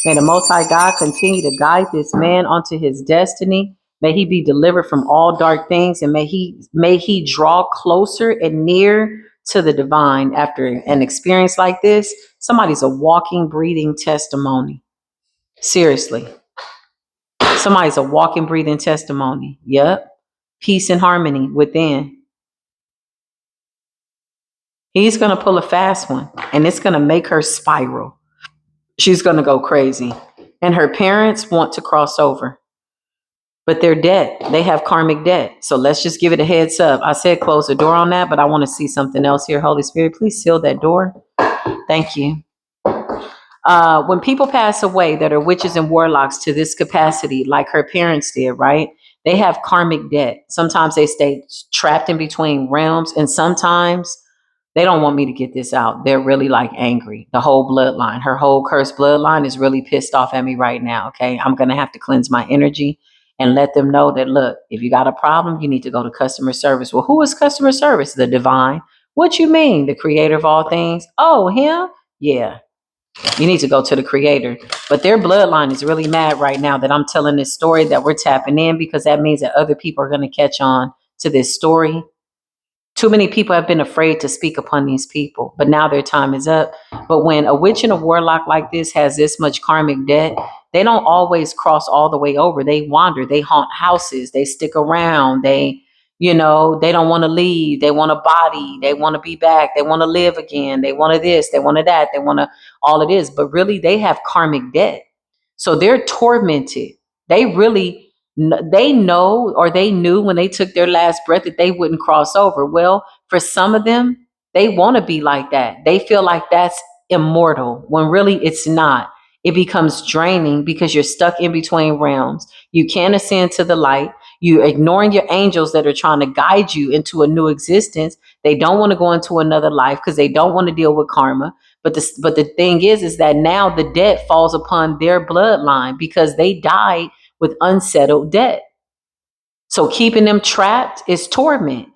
May the Most High God continue to guide this man onto his destiny. May he be delivered from all dark things, and may he draw closer and near to the divine after an experience like this. Somebody's a walking, breathing testimony. Seriously. Somebody's a walking, breathing testimony. Yep. Peace and harmony within. He's going to pull a fast one, and it's going to make her spiral. She's going to go crazy. And her parents want to cross over, but they're dead. They have karmic debt. So let's just give it a heads up. I said close the door on that, but I want to see something else here. Holy Spirit, please seal that door. Thank you. When people pass away that are witches and warlocks to this capacity, like her parents did, right? They have karmic debt. Sometimes they stay trapped in between realms, and sometimes they don't want me to get this out. They're really like angry. The whole bloodline, her whole cursed bloodline is really pissed off at me right now. Okay. I'm going to have to cleanse my energy and let them know that, look, if you got a problem, you need to go to customer service. Well, who is customer service? The divine. What you mean? The creator of all things? Oh, him? Yeah. You need to go to the creator. But their bloodline is really mad right now that I'm telling this story, that we're tapping in, because that means that other people are going to catch on to this story. Too many people have been afraid to speak upon these people, but now their time is up. But when a witch and a warlock like this has this much karmic debt, they don't always cross all the way over. They wander, they haunt houses, they stick around, they don't want to leave. They want a body. They want to be back. They want to live again. They want to this. They want to that. They want to all of this. But really, they have karmic debt. So they're tormented. They really, they know, or they knew when they took their last breath that they wouldn't cross over. Well, for some of them, they want to be like that. They feel like that's immortal when really it's not. it becomes draining because you're stuck in between realms. You can't ascend to the light. You're ignoring your angels that are trying to guide you into a new existence. They don't want to go into another life because they don't want to deal with karma. But the thing is that now the debt falls upon their bloodline because they died with unsettled debt. So keeping them trapped is torment.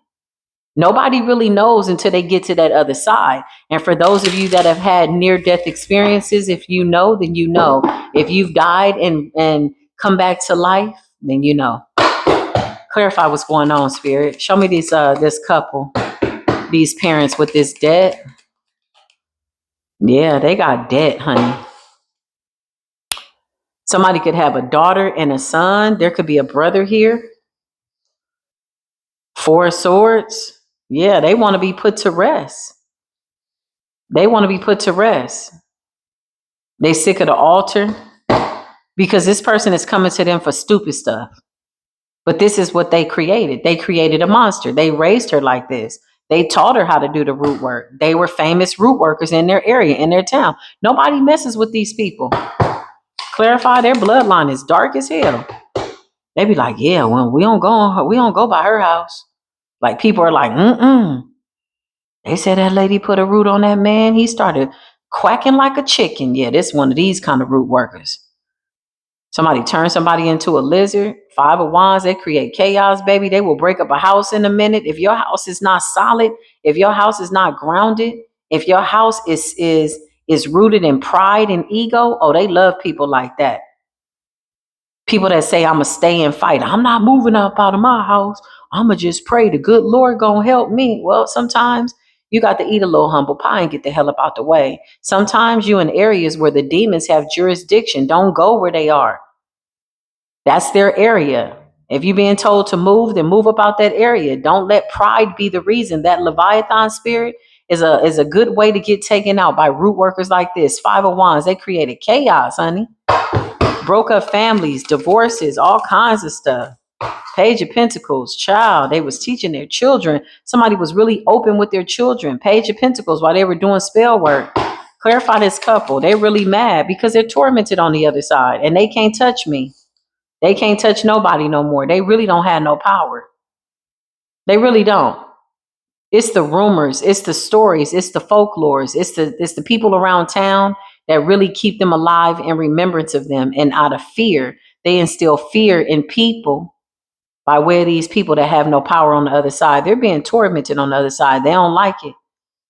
Nobody really knows until they get to that other side. And for those of you that have had near-death experiences, if you know, then you know. If you've died and come back to life, then you know. Clarify what's going on, Spirit. Show me this couple, these parents with this debt. Yeah, they got debt, honey. Somebody could have a daughter and a son. There could be a brother here. Four of Swords. Yeah, they want to be put to rest. They want to be put to rest. They sick of the altar because this person is coming to them for stupid stuff. But this is what they created. They created a monster. They raised her like this. They taught her how to do the root work. They were famous root workers in their area, in their town. Nobody messes with these people. Clarify, their bloodline is dark as hell. They be like, yeah, well, we don't go by her house. Like people are like, They said that lady put a root on that man. He started quacking like a chicken. Yeah, this one of these kind of root workers. Somebody turns somebody into a lizard. Five of Wands, they create chaos, baby. They will break up a house in a minute. If your house is not solid, if your house is not grounded, if your house is rooted in pride and ego, oh, they love people like that. People that say, I'ma stay and fight. I'm not moving up out of my house. I'ma just pray the good Lord gonna help me. Well, sometimes you got to eat a little humble pie and get the hell up out the way. Sometimes you in areas where the demons have jurisdiction. Don't go where they are. That's their area. If you're being told to move, then move about that area. Don't let pride be the reason. That Leviathan spirit is a good way to get taken out by root workers like this. Five of Wands, they created chaos, honey. Broke up families, divorces, all kinds of stuff. Page of Pentacles, child, they was teaching their children. Somebody was really open with their children. Page of Pentacles while they were doing spell work. Clarify this couple. They're really mad because they're tormented on the other side and they can't touch me. They can't touch nobody no more. They really don't have no power. They really don't. It's the rumors, it's the stories, it's the folklores, it's the people around town that really keep them alive in remembrance of them. And out of fear, they instill fear in people by way of these people that have no power on the other side. They're being tormented on the other side. They don't like it.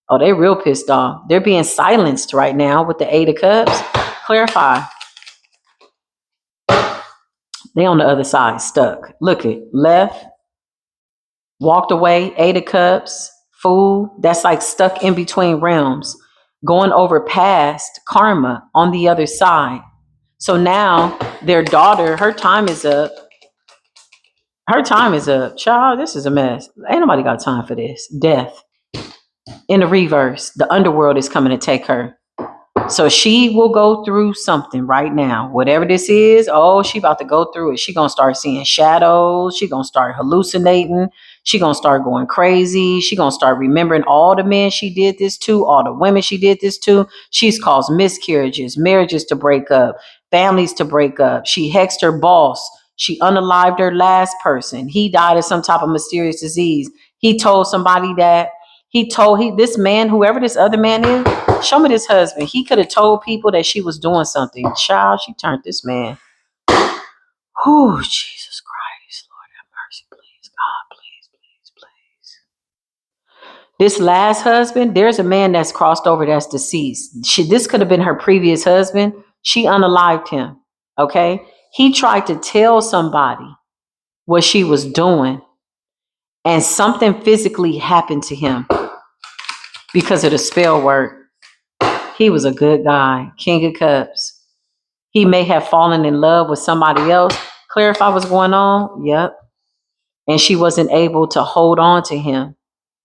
Oh, they real pissed off. They're being silenced right now with the Eight of Cups. Clarify. They on the other side, stuck. Look it, left, walked away, Eight of Cups, Fool. That's like stuck in between realms, going over past karma on the other side. So now their daughter, her time is up. Her time is up. Child, this is a mess. Ain't nobody got time for this. Death. In the reverse, the underworld is coming to take her. So she will go through something right now. Whatever this is, oh, she about to go through it. She gonna start seeing shadows. She gonna start hallucinating. She gonna start going crazy. She gonna start remembering all the men she did this to, all the women she did this to. She's caused miscarriages, marriages to break up, families to break up. She hexed her boss. She unalived her last person. He died of some type of mysterious disease. He told somebody that this man, whoever this other man is, show me this husband. He could have told people that she was doing something. Child, she turned this man. Oh, Jesus Christ. Lord have mercy, please. God, please. This last husband, there's a man that's crossed over that's deceased. This could have been her previous husband. She unalived him. Okay? He tried to tell somebody what she was doing, and something physically happened to him because of the spell work. He was a good guy. King of Cups. He may have fallen in love with somebody else. Clarify what's going on. Yep. And she wasn't able to hold on to him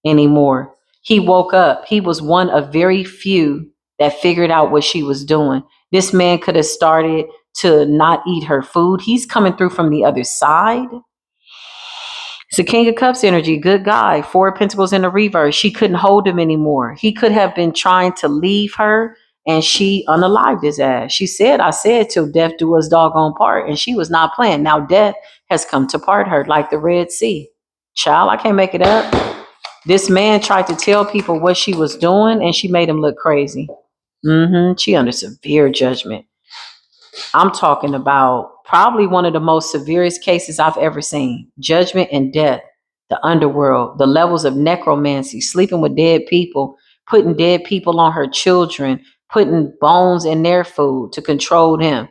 anymore. He woke up. He was one of very few that figured out what she was doing. This man could have started to not eat her food. He's coming through from the other side. It's a King of Cups energy, good guy. Four of Pentacles in the reverse. She couldn't hold him anymore. He could have been trying to leave her and she unalived his ass. She said, I said till death do us doggone part, and she was not playing. Now death has come to part her like the Red Sea. Child, I can't make it up. This man tried to tell people what she was doing, and she made him look crazy. She under severe judgment. I'm talking about probably one of the most severest cases I've ever seen. Judgment and death, the underworld, the levels of necromancy, sleeping with dead people, putting dead people on her children, putting bones in their food to control them.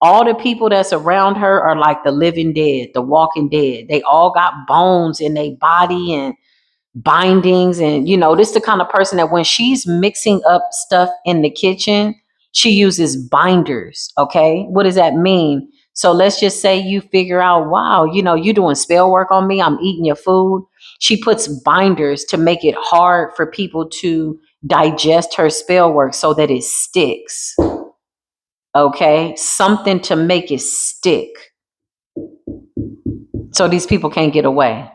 All the people that's around her are like the living dead, the walking dead. They all got bones in their body and bindings, and this the kind of person that when she's mixing up stuff in the kitchen, she uses binders. Okay, what does that mean? So let's just say you figure out, wow, you're doing spell work on me, I'm eating your food. She puts binders to make it hard for people to digest her spell work so that it sticks. Okay, something to make it stick so these people can't get away.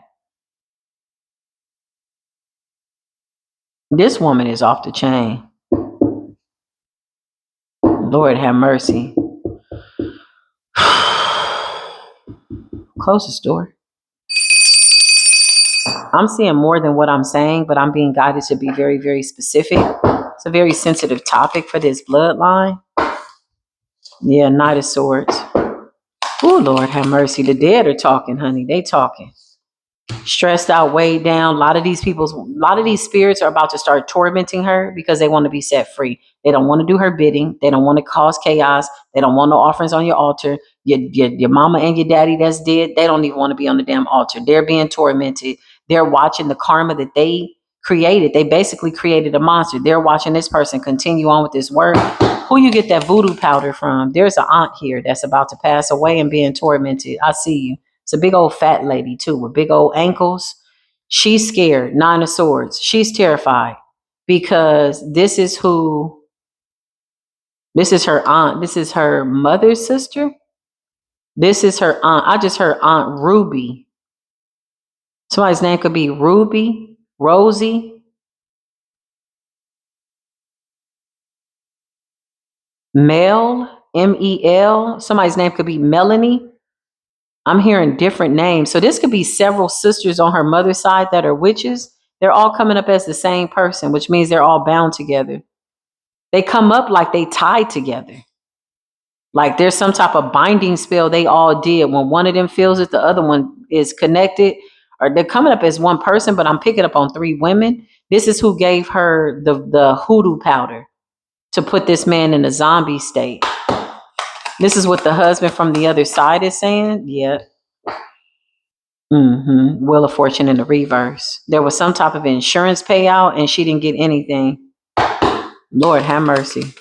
This woman is off the chain. Lord have mercy. Close this door. I'm seeing more than what I'm saying, but I'm being guided to be very, very specific. It's a very sensitive topic for this bloodline. Yeah, Knight of Swords. Oh, Lord have mercy. The dead are talking, honey. They talking. Stressed out, weighed down. A lot of these spirits are about to start tormenting her because they want to be set free. They don't want to do her bidding. They don't want to cause chaos. They don't want no offerings on your altar. Your mama and your daddy that's dead, they don't even want to be on the damn altar. They're being tormented. They're watching the karma that they created. They basically created a monster. They're watching this person continue on with this work. Who you get that voodoo powder from? There's an aunt here that's about to pass away and being tormented. I see you. It's a big old fat lady too with big old ankles. She's scared. Nine of Swords. She's terrified because this is her aunt. This is her mother's sister. This is her aunt. I just heard Aunt Ruby. Somebody's name could be Ruby, Rosie, Mel, Mel. Somebody's name could be Melanie. I'm hearing different names. So this could be several sisters on her mother's side that are witches. They're all coming up as the same person, which means they're all bound together. They come up like they tied together. Like there's some type of binding spell they all did. When one of them feels it, the other one is connected. Or they're coming up as one person, but I'm picking up on 3 women. This is who gave her the hoodoo powder to put this man in a zombie state. This is what the husband from the other side is saying. Yeah. Wheel of Fortune in the reverse. There was some type of insurance payout and she didn't get anything. Lord have mercy.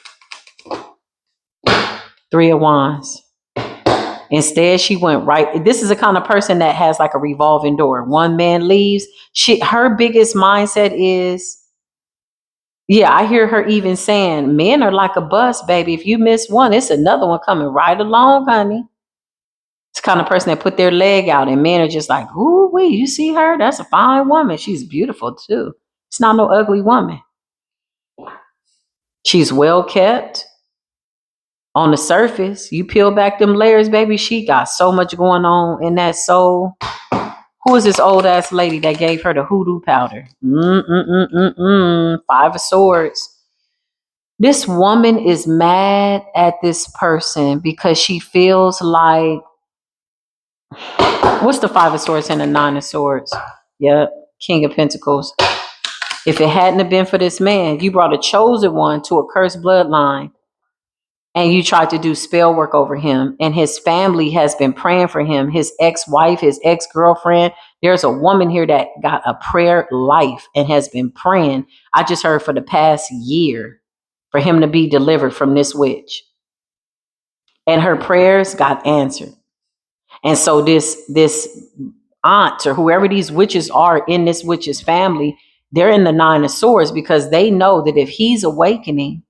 3 of Wands. Instead, she went right. This is the kind of person that has like a revolving door. One man leaves. Her biggest mindset is, yeah, I hear her even saying, men are like a bus, baby. If you miss one, it's another one coming right along, honey. It's the kind of person that put their leg out and men are just like, ooh, wait, you see her? That's a fine woman. She's beautiful too. It's not no ugly woman. She's well kept. On the surface, you peel back them layers, baby, she got so much going on in that soul. Who is this old ass lady that gave her the hoodoo powder? 5 of Swords. This woman is mad at this person because she feels like, what's the 5 of Swords and the 9 of Swords? Yep, King of Pentacles. If it hadn't have been for this man, you brought a chosen one to a cursed bloodline. And you tried to do spell work over him, and his family has been praying for him. His ex-wife, his ex-girlfriend. There's a woman here that got a prayer life and has been praying. I just heard for the past year for him to be delivered from this witch. And her prayers got answered. And so this aunt or whoever these witches are in this witch's family, they're in the 9 of Swords because they know that if he's awakening,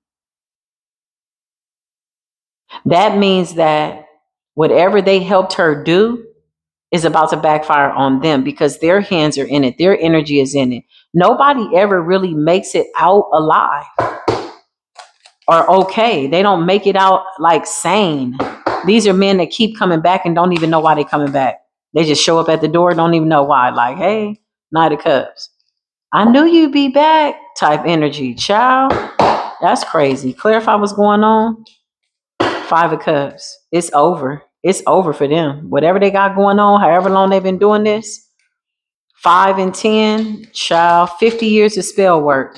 that means that whatever they helped her do is about to backfire on them because their hands are in it. Their energy is in it. Nobody ever really makes it out alive. are okay. They don't make it out like sane. These are men that keep coming back and don't even know why they're coming back. They just show up at the door, don't even know why. Like, hey, Knight of Cups. I knew you'd be back type energy. Child, that's crazy. Clarify what's going on. Five of Cups. It's over. It's over for them. Whatever they got going on, however long they've been doing this, 5 and 10, child, 50 years of spell work.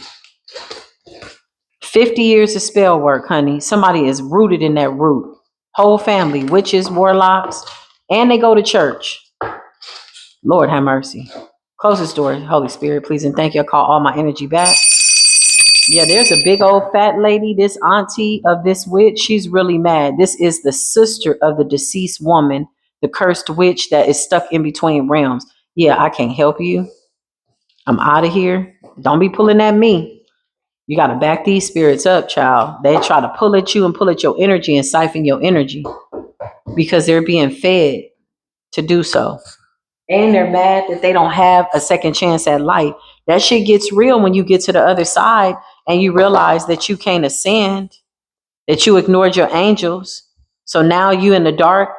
50 years of spell work, honey. Somebody is rooted in that root. Whole family, witches, warlocks, and they go to church. Lord have mercy. Close this door, Holy Spirit, please, and thank you. I call all my energy back. Yeah, there's a big old fat lady, this auntie of this witch. She's really mad. This is the sister of the deceased woman, the cursed witch that is stuck in between realms. Yeah, I can't help you. I'm out of here. Don't be pulling at me. You got to back these spirits up, child. They try to pull at you and pull at your energy and siphon your energy because they're being fed to do so. And they're mad that they don't have a second chance at life. That shit gets real when you get to the other side and you realize that you can't ascend, that you ignored your angels. So now you in the dark,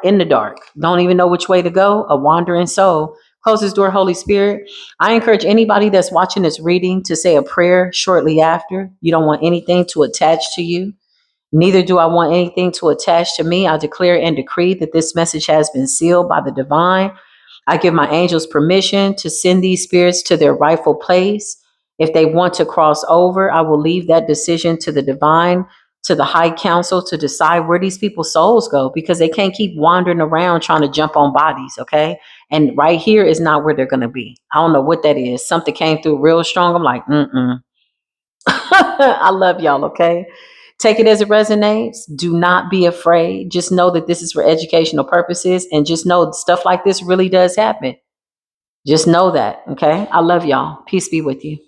don't even know which way to go, a wandering soul. Close this door, Holy Spirit. I encourage anybody that's watching this reading to say a prayer shortly after. You don't want anything to attach to you. Neither do I want anything to attach to me. I declare and decree that this message has been sealed by the divine. I give my angels permission to send these spirits to their rightful place. If they want to cross over, I will leave that decision to the divine, to the high council to decide where these people's souls go because they can't keep wandering around trying to jump on bodies, okay? And right here is not where they're going to be. I don't know what that is. Something came through real strong. I'm like, I love y'all, okay? Take it as it resonates. Do not be afraid. Just know that this is for educational purposes and just know stuff like this really does happen. Just know that, okay? I love y'all. Peace be with you.